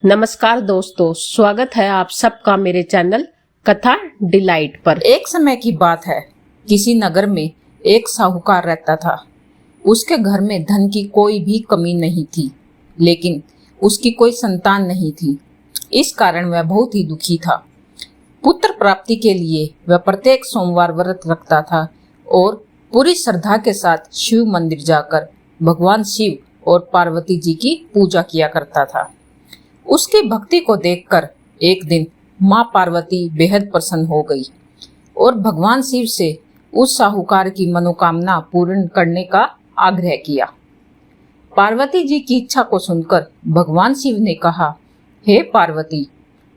नमस्कार दोस्तों, स्वागत है आप सबका मेरे चैनल कथा डिलाइट पर। एक समय की बात है, किसी नगर में एक साहूकार रहता था। उसके घर में धन की कोई भी कमी नहीं थी, लेकिन उसकी कोई संतान नहीं थी। इस कारण वह बहुत ही दुखी था। पुत्र प्राप्ति के लिए वह प्रत्येक सोमवार व्रत रखता था और पूरी श्रद्धा के साथ शिव मंदिर जाकर भगवान शिव और पार्वती जी की पूजा किया करता था। उसकी भक्ति को देखकर एक दिन मां पार्वती बेहद प्रसन्न हो गई और भगवान शिव से उस साहूकार की मनोकामना पूर्ण करने का आग्रह किया। पार्वती जी की इच्छा को सुनकर भगवान शिव ने कहा, हे पार्वती,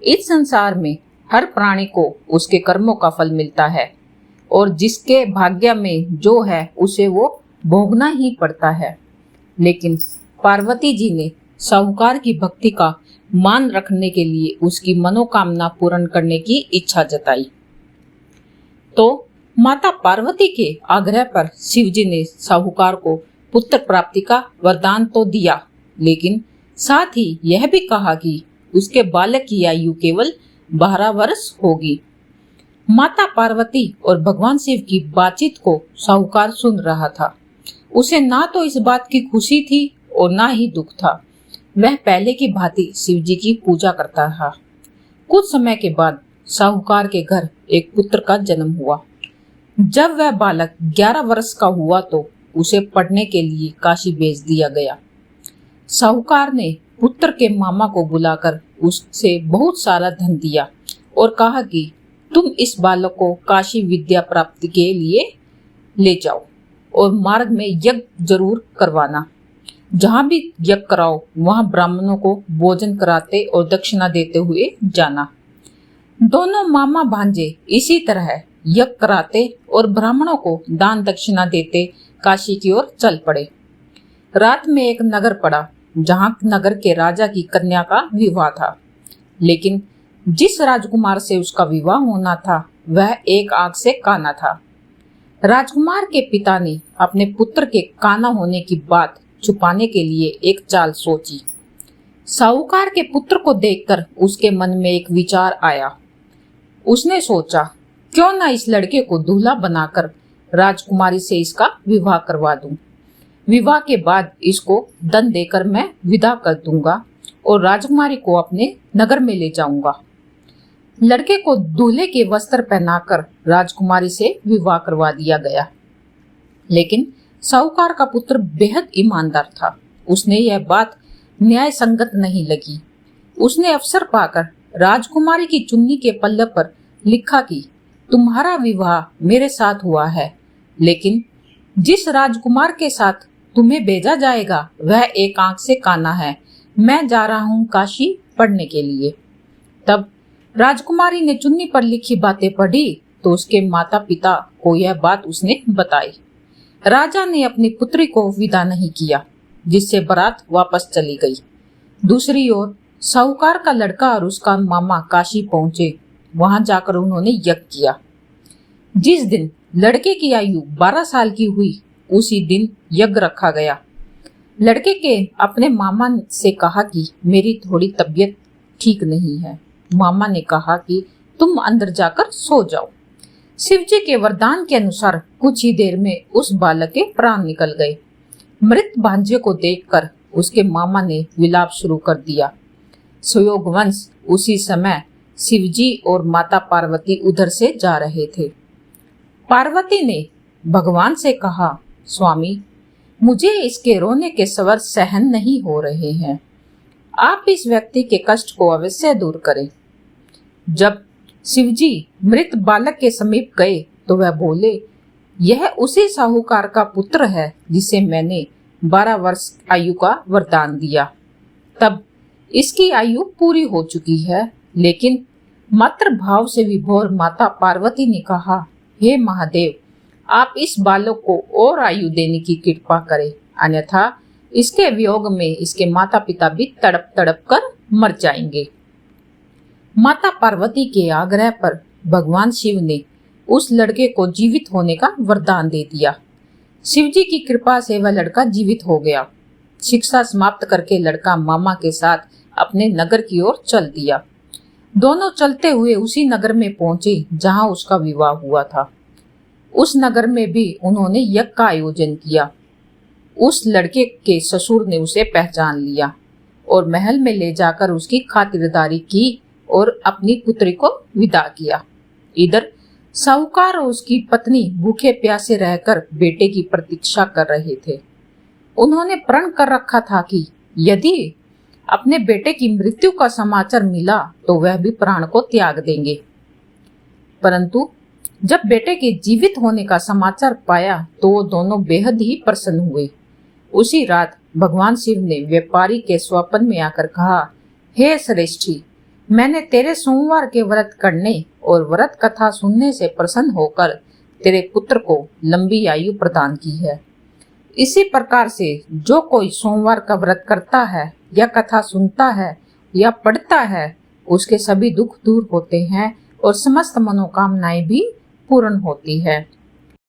इस संसार में हर प्राणी को उसके कर्मों का फल मिलता है और जिसके भाग्य में जो है उसे वो भोगना ही पड़ता है। लेकिन पार्वती जी ने साहूकार की भक्ति का मान रखने के लिए उसकी मनोकामना पूर्ण करने की इच्छा जताई। तो माता पार्वती के आग्रह पर शिवजी ने साहूकार को पुत्र प्राप्ति का वरदान तो दिया, लेकिन साथ ही यह भी कहा कि उसके बालक की आयु केवल 12 वर्ष होगी। माता पार्वती और भगवान शिव की बातचीत को साहूकार सुन रहा था। उसे ना तो इस बात की खुशी थी और ना ही दुख था। वह पहले की भांति शिवजी की पूजा करता था। कुछ समय के बाद साहूकार के घर एक पुत्र का जन्म हुआ। जब वह बालक 11 वर्ष का हुआ तो उसे पढ़ने के लिए काशी भेज दिया गया। साहूकार ने पुत्र के मामा को बुलाकर उससे बहुत सारा धन दिया और कहा कि तुम इस बालक को काशी विद्या प्राप्ति के लिए ले जाओ और मार्ग में यज्ञ जरूर करवाना। जहाँ भी यज्ञ कराओ वहाँ ब्राह्मणों को भोजन कराते और दक्षिणा देते हुए जाना। दोनों मामा भांजे इसी तरह यज्ञ कराते और ब्राह्मणों को दान दक्षिणा देते काशी की ओर चल पड़े। रात में एक नगर पड़ा जहाँ नगर के राजा की कन्या का विवाह था, लेकिन जिस राजकुमार से उसका विवाह होना था वह एक आंख से काना था। राजकुमार के पिता ने अपने पुत्र के काना होने की बात छुपाने के लिए एक चाल सोची। साहूकार के पुत्र को देखकर उसके मन में एक विचार आया। उसने सोचा, क्यों ना इस लड़के को दूल्हा बनाकर राजकुमारी से इसका विवाह करवा दूं। विवाह के बाद इसको धन देकर मैं विदा कर दूंगा और राजकुमारी को अपने नगर में ले जाऊंगा। लड़के को दूल्हे के वस्त्र पहनाकर राजकुमारी से विवाह करवा दिया गया। लेकिन साहूकार का पुत्र बेहद ईमानदार था। उसने यह बात न्याय संगत नहीं लगी। उसने अवसर पाकर राजकुमारी की चुन्नी के पल्ले पर लिखा कि तुम्हारा विवाह मेरे साथ हुआ है, लेकिन जिस राजकुमार के साथ तुम्हें भेजा जाएगा वह एक आंख से काना है। मैं जा रहा हूँ काशी पढ़ने के लिए। तब राजकुमारी ने चुन्नी पर लिखी बातें पढ़ी तो उसके माता पिता को यह बात उसने बताई। राजा ने अपनी पुत्री को विदा नहीं किया, जिससे बारात वापस चली गई। दूसरी ओर साहूकार का लड़का और उसका मामा काशी पहुंचे। वहां जाकर उन्होंने यज्ञ किया। जिस दिन लड़के की आयु 12 साल की हुई उसी दिन यज्ञ रखा गया। लड़के के अपने मामा से कहा कि मेरी थोड़ी तबीयत ठीक नहीं है। मामा ने कहा कि तुम अंदर जाकर सो जाओ। शिवजी के वरदान के अनुसार कुछ ही देर में उस बालक के प्राण निकल गए। मृत भांजे को देखकर उसके मामा ने विलाप शुरू कर दिया। सुयोगवंश उसी समय शिवजी और माता पार्वती उधर से जा रहे थे। पार्वती ने भगवान से कहा, स्वामी, मुझे इसके रोने के स्वर सहन नहीं हो रहे हैं। आप इस व्यक्ति के कष्ट को अवश्य दूर करें। जब शिवजी मृत बालक के समीप गए तो वह बोले, यह उसी साहूकार का पुत्र है जिसे मैंने 12 वर्ष आयु का वरदान दिया। तब इसकी आयु पूरी हो चुकी है, लेकिन मातृ भाव से विभोर माता पार्वती ने कहा, हे महादेव, आप इस बालक को और आयु देने की कृपा करें, अन्यथा इसके वियोग में इसके माता पिता भी तड़प तड़प कर मर जाएंगे। माता पार्वती के आग्रह पर भगवान शिव ने उस लड़के को जीवित होने का वरदान दे दिया। शिवजी की कृपा से वह लड़का जीवित हो गया। शिक्षा समाप्त करके लड़का मामा के साथ अपने नगर की ओर चल दिया। दोनों चलते हुए उसी नगर में पहुंचे जहां उसका विवाह हुआ था। उस नगर में भी उन्होंने यज्ञ का आयोजन किया। उस लड़के के ससुर ने उसे पहचान लिया और महल में ले जाकर उसकी खातिरदारी की और अपनी पुत्री को विदा किया। इधर साहूकार और उसकी पत्नी भूखे प्यासे रहकर बेटे की प्रतीक्षा कर रहे थे। उन्होंने प्रण कर रखा था कि यदि अपने बेटे की मृत्यु का समाचार मिला तो वह भी प्राण को त्याग देंगे। परंतु जब बेटे के जीवित होने का समाचार पाया तो वो दोनों बेहद ही प्रसन्न हुए। उसी रात भगवान शिव ने व्यापारी के स्वप्न में आकर कहा, हे श्रेष्ठी, मैंने तेरे सोमवार के व्रत करने और व्रत कथा सुनने से प्रसन्न होकर तेरे पुत्र को लंबी आयु प्रदान की है। इसी प्रकार से जो कोई सोमवार का व्रत करता है या कथा सुनता है या पढ़ता है उसके सभी दुख दूर होते हैं और समस्त मनोकामनाएं भी पूर्ण होती है।